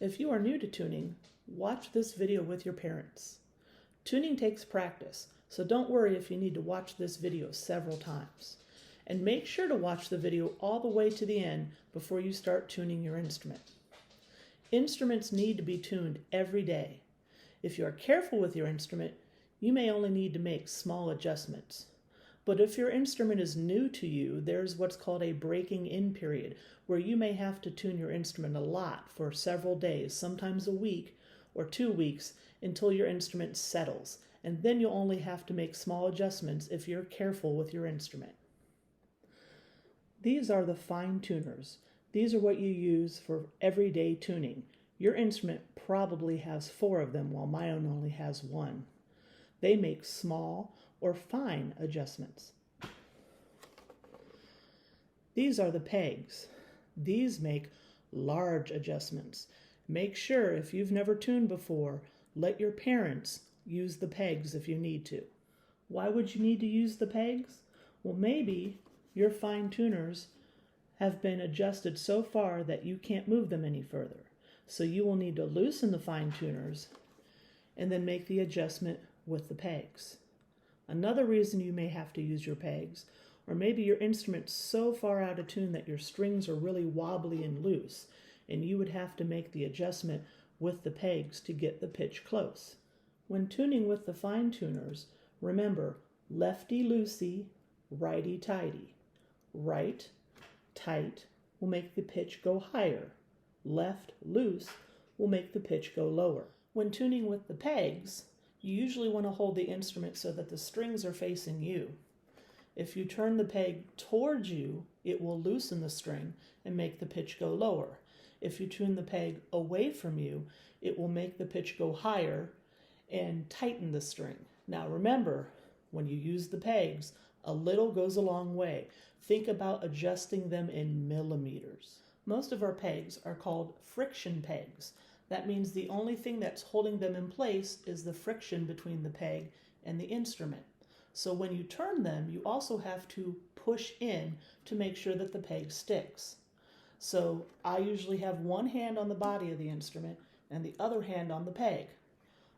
If you are new to tuning, watch this video with your parents. Tuning takes practice, so don't worry if you need to watch this video several times. And make sure to watch the video all the way to the end before you start tuning your instrument. Instruments need to be tuned every day. If you are careful with your instrument, you may only need to make small adjustments. But if your instrument is new to you, there's what's called a breaking in period, where you may have to tune your instrument a lot for several days, sometimes a week or 2 weeks, until your instrument settles. And then you'll only have to make small adjustments if you're careful with your instrument. These are the fine tuners. These are what you use for everyday tuning. Your instrument probably has 4 of them, while mine only has 1. They make small or fine adjustments. These are the pegs. These make large adjustments. Make sure, if you've never tuned before, let your parents use the pegs if you need to. Why would you need to use the pegs? Well, maybe your fine tuners have been adjusted so far that you can't move them any further. So you will need to loosen the fine tuners and then make the adjustment with the pegs. Another reason you may have to use your pegs, or maybe your instrument's so far out of tune that your strings are really wobbly and loose, and you would have to make the adjustment with the pegs to get the pitch close. When tuning with the fine tuners, remember, lefty-loosey, righty-tighty. Right, tight will make the pitch go higher. Left, loose will make the pitch go lower. When tuning with the pegs, you usually want to hold the instrument so that the strings are facing you. If you turn the peg towards you, it will loosen the string and make the pitch go lower. If you tune the peg away from you, it will make the pitch go higher and tighten the string. Now remember, when you use the pegs, a little goes a long way. Think about adjusting them in millimeters. Most of our pegs are called friction pegs. That means the only thing that's holding them in place is the friction between the peg and the instrument. So when you turn them, you also have to push in to make sure that the peg sticks. So I usually have one hand on the body of the instrument and the other hand on the peg.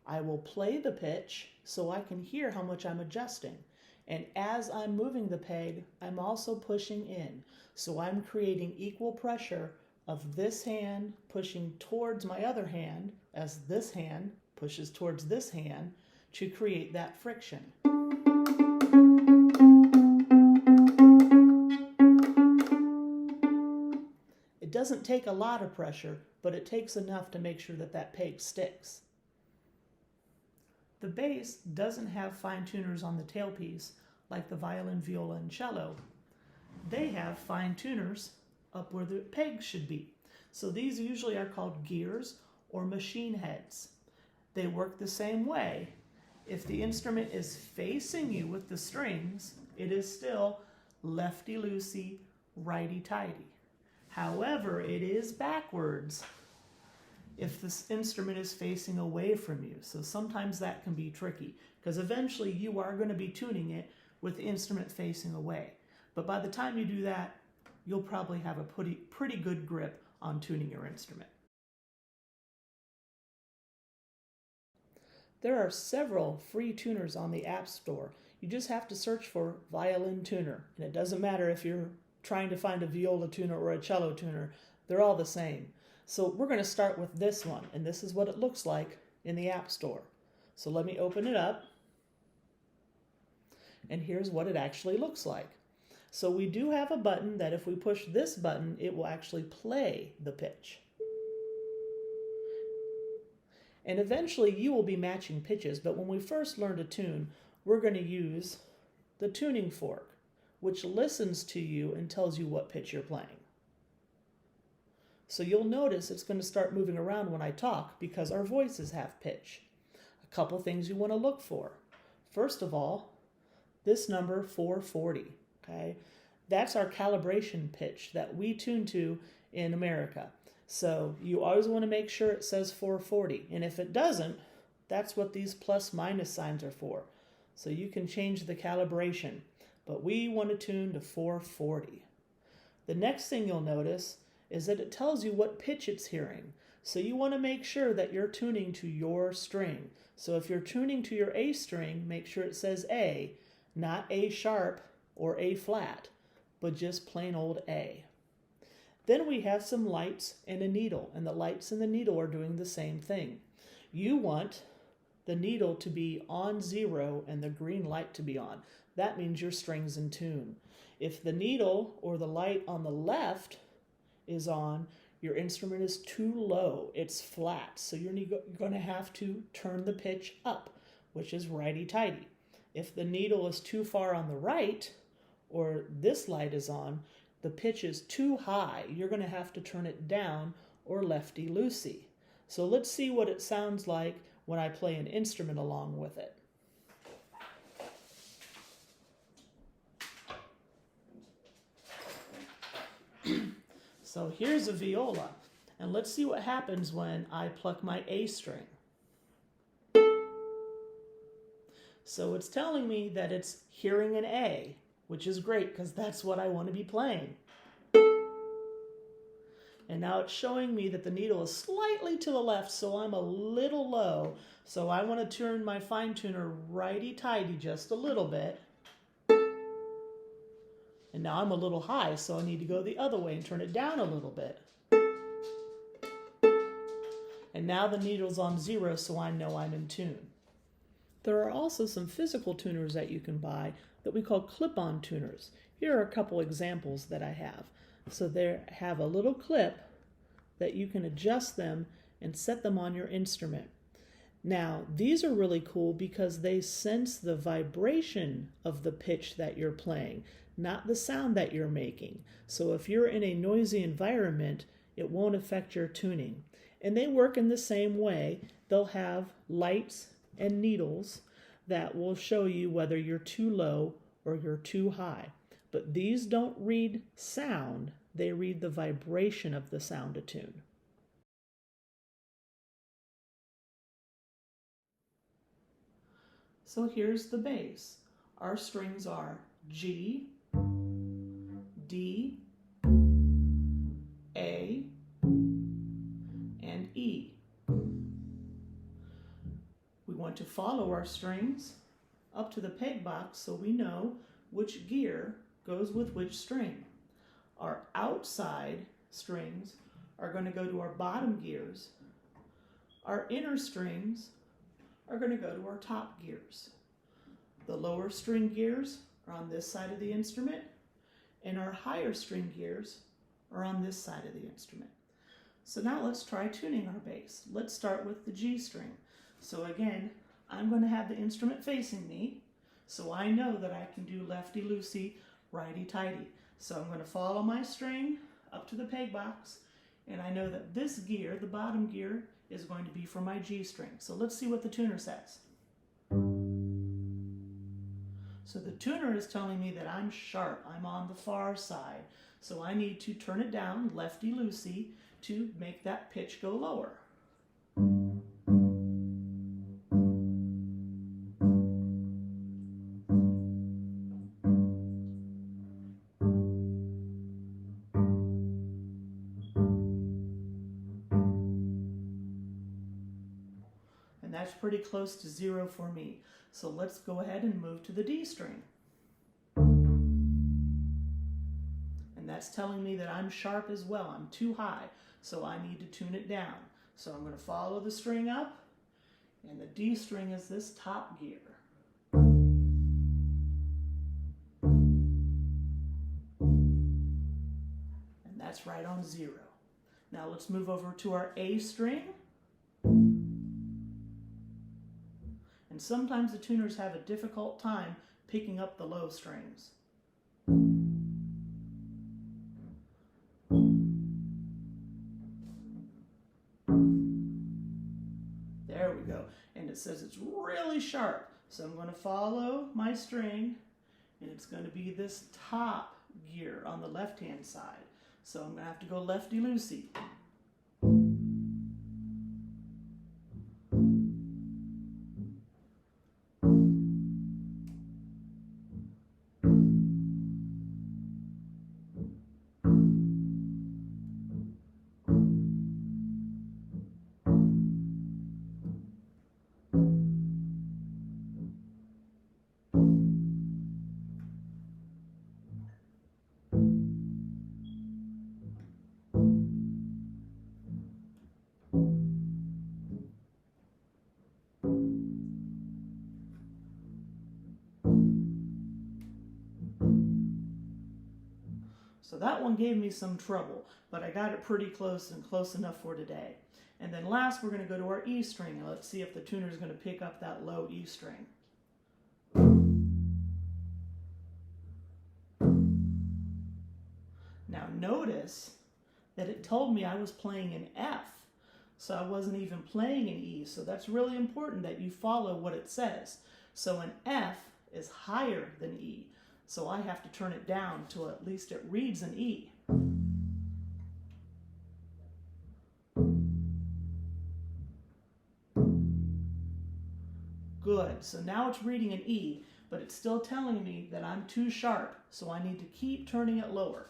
I will play the pitch so I can hear how much I'm adjusting. And as I'm moving the peg, I'm also pushing in. So I'm creating equal pressure of this hand pushing towards my other hand as this hand pushes towards this hand to create that friction. It doesn't take a lot of pressure, but it takes enough to make sure that that peg sticks. The bass doesn't have fine tuners on the tailpiece like the violin, viola, and cello. They have fine tuners up where the pegs should be. So these usually are called gears or machine heads. They work the same way. If the instrument is facing you with the strings, it is still lefty-loosey, righty-tighty. However, it is backwards if this instrument is facing away from you. So sometimes that can be tricky because eventually you are going to be tuning it with the instrument facing away. But by the time you do that, you'll probably have a pretty good grip on tuning your instrument. There are several free tuners on the App Store. You just have to search for Violin Tuner. And it doesn't matter if you're trying to find a viola tuner or a cello tuner, they're all the same. So we're going to start with this one, and this is what it looks like in the App Store. So let me open it up, and here's what it actually looks like. So we do have a button that if we push this button, it will actually play the pitch. And eventually you will be matching pitches, but when we first learn to tune, we're going to use the tuning fork, which listens to you and tells you what pitch you're playing. So you'll notice it's going to start moving around when I talk because our voices have pitch. A couple things you want to look for. First of all, this number 440. Okay, that's our calibration pitch that we tune to in America. So you always want to make sure it says 440. And if it doesn't, that's what these plus minus signs are for. So you can change the calibration, but we want to tune to 440. The next thing you'll notice is that it tells you what pitch it's hearing. So you want to make sure that you're tuning to your string. So if you're tuning to your A string, make sure it says A, not A sharp or A flat, but just plain old A. Then we have some lights and a needle, and the lights and the needle are doing the same thing. You want the needle to be on 0 and the green light to be on. That means your string's in tune. If the needle or the light on the left is on, your instrument is too low, it's flat, so you're going to have to turn the pitch up, which is righty-tighty. If the needle is too far on the right, or this light is on, the pitch is too high, you're going to have to turn it down, or lefty-loosey. So let's see what it sounds like when I play an instrument along with it. So here's a viola, and let's see what happens when I pluck my A string. So it's telling me that it's hearing an A, which is great because that's what I want to be playing. And now it's showing me that the needle is slightly to the left, so I'm a little low. So I want to turn my fine tuner righty-tighty just a little bit. And now I'm a little high, so I need to go the other way and turn it down a little bit. And now the needle's on 0, so I know I'm in tune. There are also some physical tuners that you can buy that we call clip-on tuners. Here are a couple examples that I have. So they have a little clip that you can adjust them and set them on your instrument. Now, these are really cool because they sense the vibration of the pitch that you're playing, not the sound that you're making. So if you're in a noisy environment, it won't affect your tuning. And they work in the same way. They'll have lights and needles that will show you whether you're too low or you're too high. But these don't read sound, they read the vibration of the sound to tune. So here's the bass. Our strings are G, D, A, and E. We want to follow our strings up to the peg box so we know which gear goes with which string. Our outside strings are going to go to our bottom gears. Our inner strings are going to go to our top gears. The lower string gears are on this side of the instrument, and our higher string gears are on this side of the instrument. So now let's try tuning our bass. Let's start with the G string. So again, I'm going to have the instrument facing me, so I know that I can do lefty-loosey, righty-tighty. So I'm going to follow my string up to the peg box, and I know that this gear, the bottom gear, is going to be for my G string. So let's see what the tuner says. So the tuner is telling me that I'm sharp, I'm on the far side. So I need to turn it down lefty-loosey to make that pitch go lower. And that's pretty close to 0 for me. So let's go ahead and move to the D string. And that's telling me that I'm sharp as well. I'm too high, so I need to tune it down. So I'm going to follow the string up, and the D string is this top gear. And that's right on 0. Now let's move over to our A string. And sometimes the tuners have a difficult time picking up the low strings. There we go. And it says it's really sharp. So I'm going to follow my string, and it's going to be this top gear on the left-hand side. So I'm going to have to go lefty-loosey. So that one gave me some trouble, but I got it pretty close and close enough for today. And then last, we're going to go to our E string, and let's see if the tuner is going to pick up that low E string. Now notice that it told me I was playing an F, so I wasn't even playing an E. So that's really important that you follow what it says. So an F is higher than E, so I have to turn it down till at least it reads an E. Good, so now it's reading an E, but it's still telling me that I'm too sharp, so I need to keep turning it lower.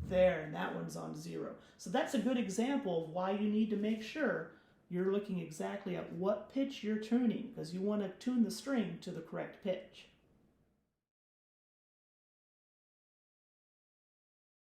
There, and that one's on 0. So that's a good example of why you need to make sure you're looking exactly at what pitch you're tuning, because you want to tune the string to the correct pitch.